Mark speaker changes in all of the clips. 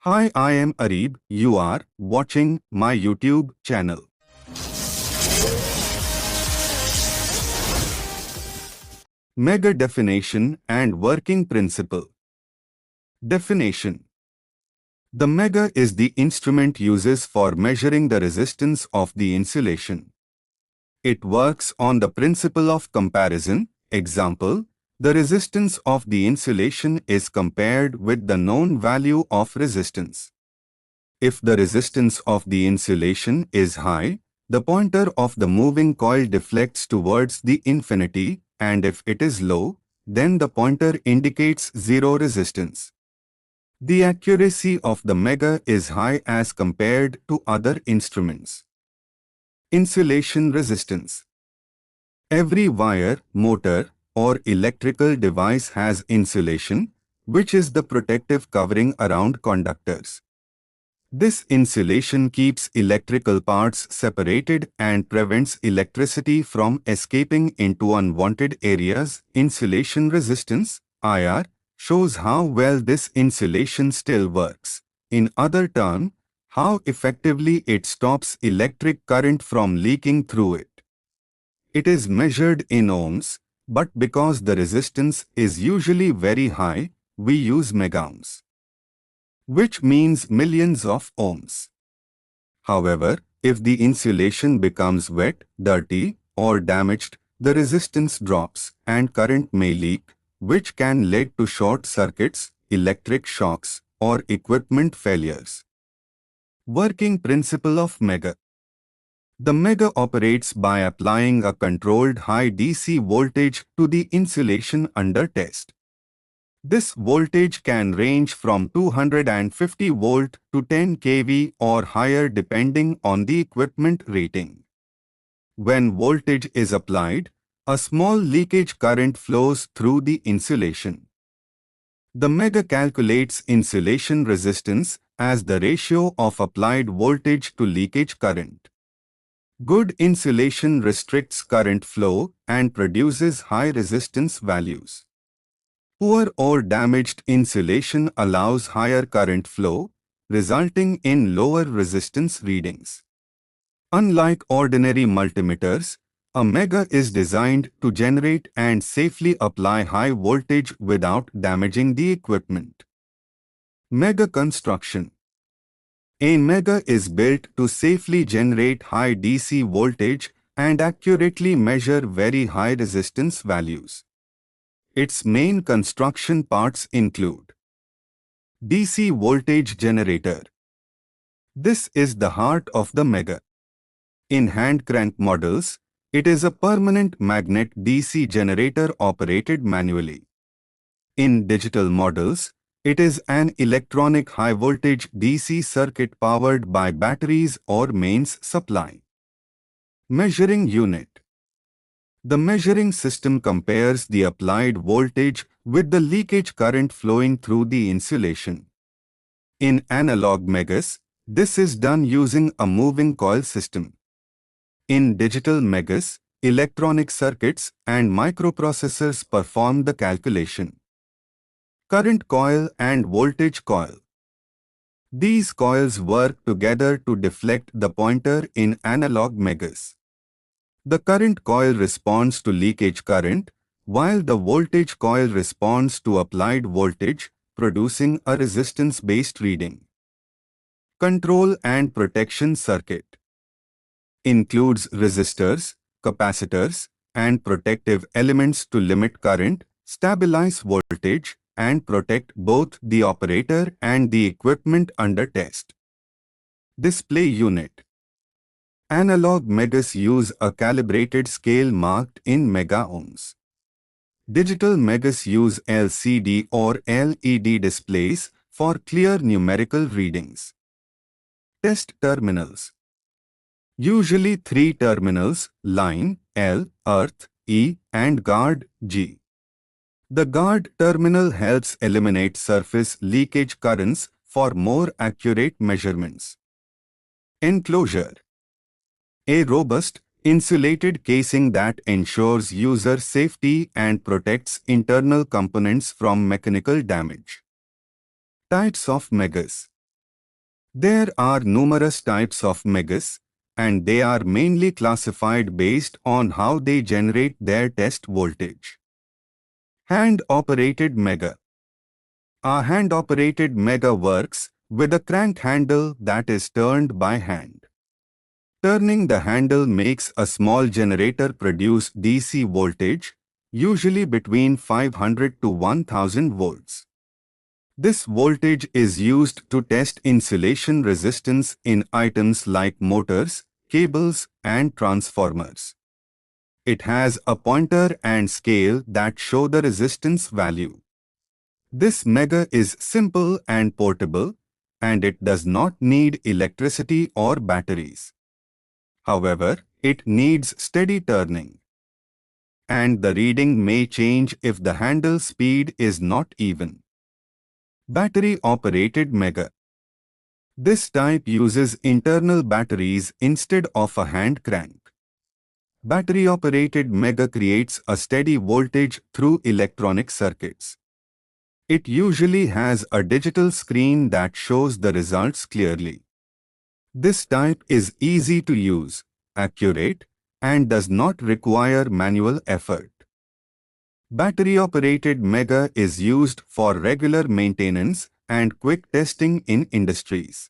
Speaker 1: Hi, I am Arib. You are watching my YouTube channel. Megger definition and working principle. Definition. The Megger is the instrument uses for measuring the resistance of the insulation. It works on the principle of comparison. Example, the resistance of the insulation is compared with the known value of resistance. If the resistance of the insulation is high, the pointer of the moving coil deflects towards the infinity, and if it is low, then the pointer indicates zero resistance. The accuracy of the Megger is high as compared to other instruments. Insulation resistance. Every wire, motor, or electrical device has insulation, which is the protective covering around conductors. This insulation keeps electrical parts separated and prevents electricity from escaping into unwanted areas. Insulation resistance, IR, shows how well this insulation still works. In other terms, how effectively it stops electric current from leaking through it. It is measured in ohms, but because the resistance is usually very high, we use megohms, which means millions of ohms. However, if the insulation becomes wet, dirty, or damaged, the resistance drops and current may leak, which can lead to short circuits, electric shocks, or equipment failures. Working principle of Megger. The Megger operates by applying a controlled high DC voltage to the insulation under test. This voltage can range from 250 volt to 10 kV or higher depending on the equipment rating. When voltage is applied, a small leakage current flows through the insulation. The Megger calculates insulation resistance as the ratio of applied voltage to leakage current. Good insulation restricts current flow and produces high resistance values. Poor or damaged insulation allows higher current flow, resulting in lower resistance readings. Unlike ordinary multimeters, a Megger is designed to generate and safely apply high voltage without damaging the equipment. Megger construction. A Megger is built to safely generate high DC voltage and accurately measure very high resistance values. Its main construction parts include DC voltage generator. This is the heart of the Megger. In hand crank models, it is a permanent magnet DC generator operated manually. In digital models, it is an electronic high-voltage DC circuit powered by batteries or mains supply. Measuring unit. The measuring system compares the applied voltage with the leakage current flowing through the insulation. In analog Meggers, this is done using a moving coil system. In digital Meggers, electronic circuits and microprocessors perform the calculation. Current coil and voltage coil. These coils work together to deflect the pointer in analog Meggers. The current coil responds to leakage current, while the voltage coil responds to applied voltage, producing a resistance-based reading. Control and protection circuit. Includes resistors, capacitors, and protective elements to limit current, stabilize voltage, and protect both the operator and the equipment under test. Display unit. Analog Meggers use a calibrated scale marked in megohms. Digital Meggers use LCD or LED displays for clear numerical readings. Test terminals. Usually 3 terminals, line, L, earth, E, and guard, G. The guard terminal helps eliminate surface leakage currents for more accurate measurements. Enclosure. A robust, insulated casing that ensures user safety and protects internal components from mechanical damage. Types of Meggers. There are numerous types of Meggers, and they are mainly classified based on how they generate their test voltage. Hand-operated Megger. A hand-operated Megger works with a crank handle that is turned by hand. Turning the handle makes a small generator produce DC voltage, usually between 500 to 1000 volts. This voltage is used to test insulation resistance in items like motors, cables, and transformers. It has a pointer and scale that show the resistance value. This Megger is simple and portable, and it does not need electricity or batteries. However, it needs steady turning, and the reading may change if the handle speed is not even. Battery-operated Megger. This type uses internal batteries instead of a hand crank. Battery-operated Megger creates a steady voltage through electronic circuits. It usually has a digital screen that shows the results clearly. This type is easy to use, accurate, and does not require manual effort. Battery-operated Megger is used for regular maintenance and quick testing in industries.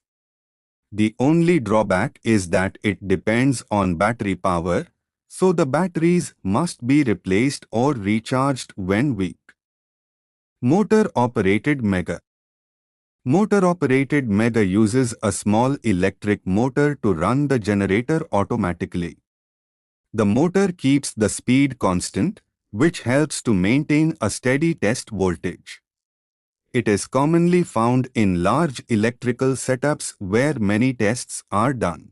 Speaker 1: The only drawback is that it depends on battery power, so the batteries must be replaced or recharged when weak. Motor-operated Megger. Motor-operated Megger uses a small electric motor to run the generator automatically. The motor keeps the speed constant, which helps to maintain a steady test voltage. It is commonly found in large electrical setups where many tests are done.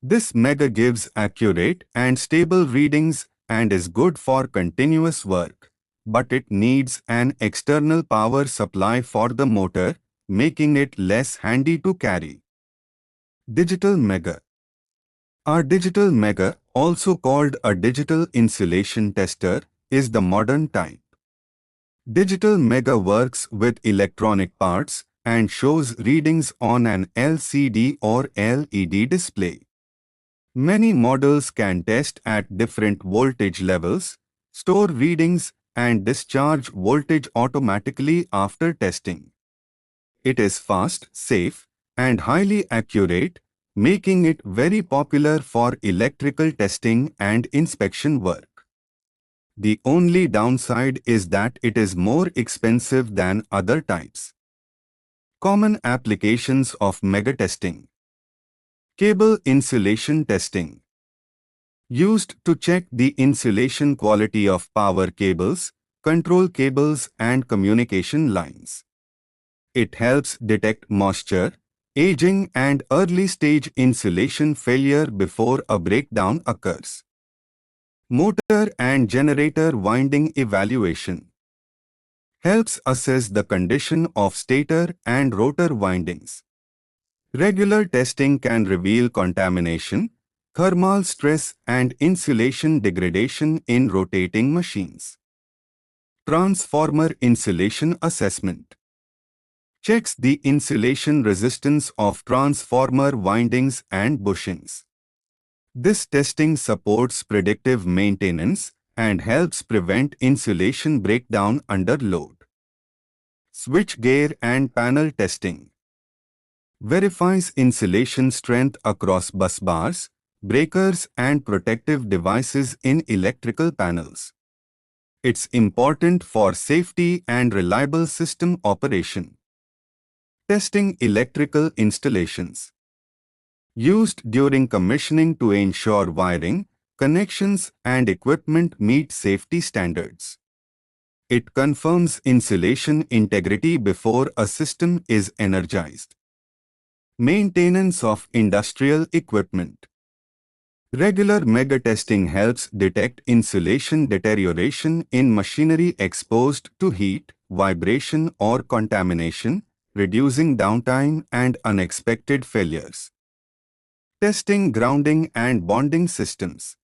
Speaker 1: This Megger gives accurate and stable readings and is good for continuous work, but it needs an external power supply for the motor, making it less handy to carry. Digital Megger. A digital Megger, also called a digital insulation tester, is the modern type. Digital Megger works with electronic parts and shows readings on an LCD or LED display. Many models can test at different voltage levels, store readings, and discharge voltage automatically after testing. It is fast, safe, and highly accurate, making it very popular for electrical testing and inspection work. The only downside is that it is more expensive than other types. Common applications of Megger testing. Cable insulation testing. Used to check the insulation quality of power cables, control cables, and communication lines. It helps detect moisture, aging, and early-stage insulation failure before a breakdown occurs. Motor and generator winding evaluation. Helps assess the condition of stator and rotor windings. Regular testing can reveal contamination, thermal stress, and insulation degradation in rotating machines. Transformer insulation assessment. Checks the insulation resistance of transformer windings and bushings. This testing supports predictive maintenance and helps prevent insulation breakdown under load. Switchgear and panel testing. Verifies insulation strength across bus bars, breakers, and protective devices in electrical panels. It's important for safety and reliable system operation. Testing electrical installations. Used during commissioning to ensure wiring, connections, and equipment meet safety standards. It confirms insulation integrity before a system is energized. Maintenance of industrial equipment. Regular Megger testing helps detect insulation deterioration in machinery exposed to heat, vibration, or contamination, reducing downtime and unexpected failures. Testing grounding and bonding systems.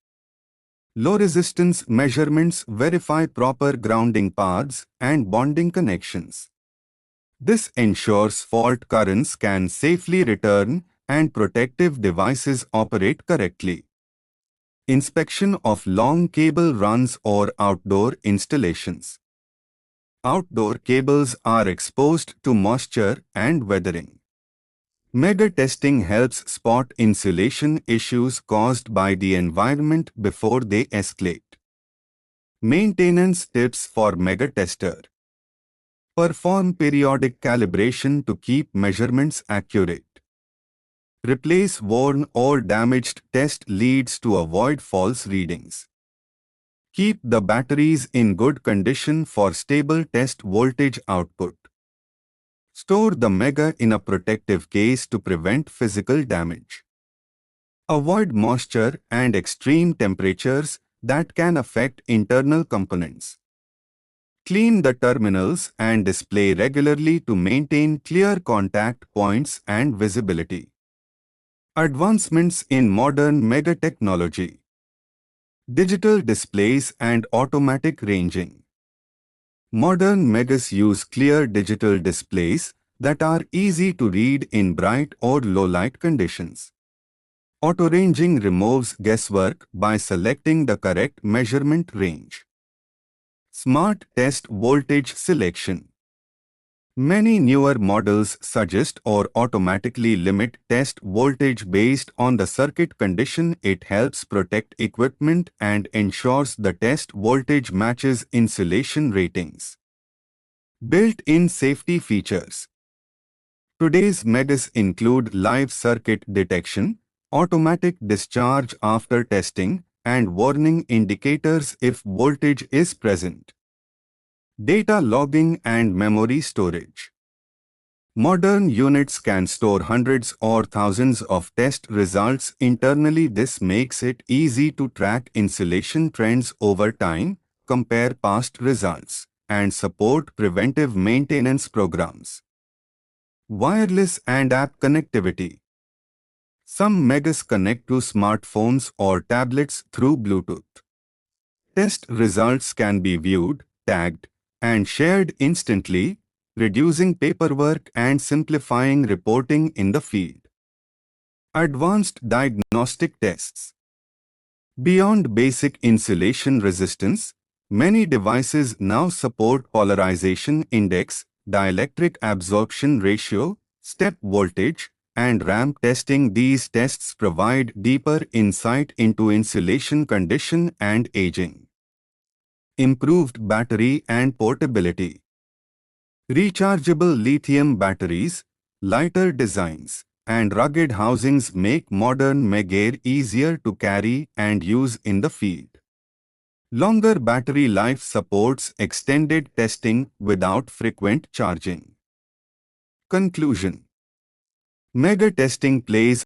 Speaker 1: Low resistance measurements verify proper grounding paths and bonding connections. This ensures fault currents can safely return and protective devices operate correctly. Inspection of long cable runs or outdoor installations. Outdoor cables are exposed to moisture and weathering. Megger testing helps spot insulation issues caused by the environment before they escalate. Maintenance tips for Megger tester. Perform periodic calibration to keep measurements accurate. Replace worn or damaged test leads to avoid false readings. Keep the batteries in good condition for stable test voltage output. Store the Megger in a protective case to prevent physical damage. Avoid moisture and extreme temperatures that can affect internal components. Clean the terminals and display regularly to maintain clear contact points and visibility. Advancements in modern Megger technology. Digital displays and automatic ranging. Modern Meggers use clear digital displays that are easy to read in bright or low light conditions. Auto-ranging removes guesswork by selecting the correct measurement range. Smart test voltage selection. Many newer models suggest or automatically limit test voltage based on the circuit condition. It helps protect equipment and ensures the test voltage matches insulation ratings. Built-in safety features. Today's Meggers include live circuit detection, automatic discharge after testing, and warning indicators if voltage is present. Data logging and memory storage. Modern units can store hundreds or thousands of test results internally. This makes it easy to track insulation trends over time, compare past results, and support preventive maintenance programs. Wireless and app connectivity. Some Meggers connect to smartphones or tablets through Bluetooth. Test results can be viewed, tagged, and shared instantly, reducing paperwork and simplifying reporting in the field. Advanced diagnostic tests. Beyond basic insulation resistance, many devices now support polarization index, dielectric absorption ratio, step voltage, and ramp testing. These tests provide deeper insight into insulation condition and aging. Improved battery and portability. Rechargeable lithium batteries, lighter designs, and rugged housings make modern Megger easier to carry and use in the field. Longer battery life supports extended testing without frequent charging. Conclusion. Megger testing plays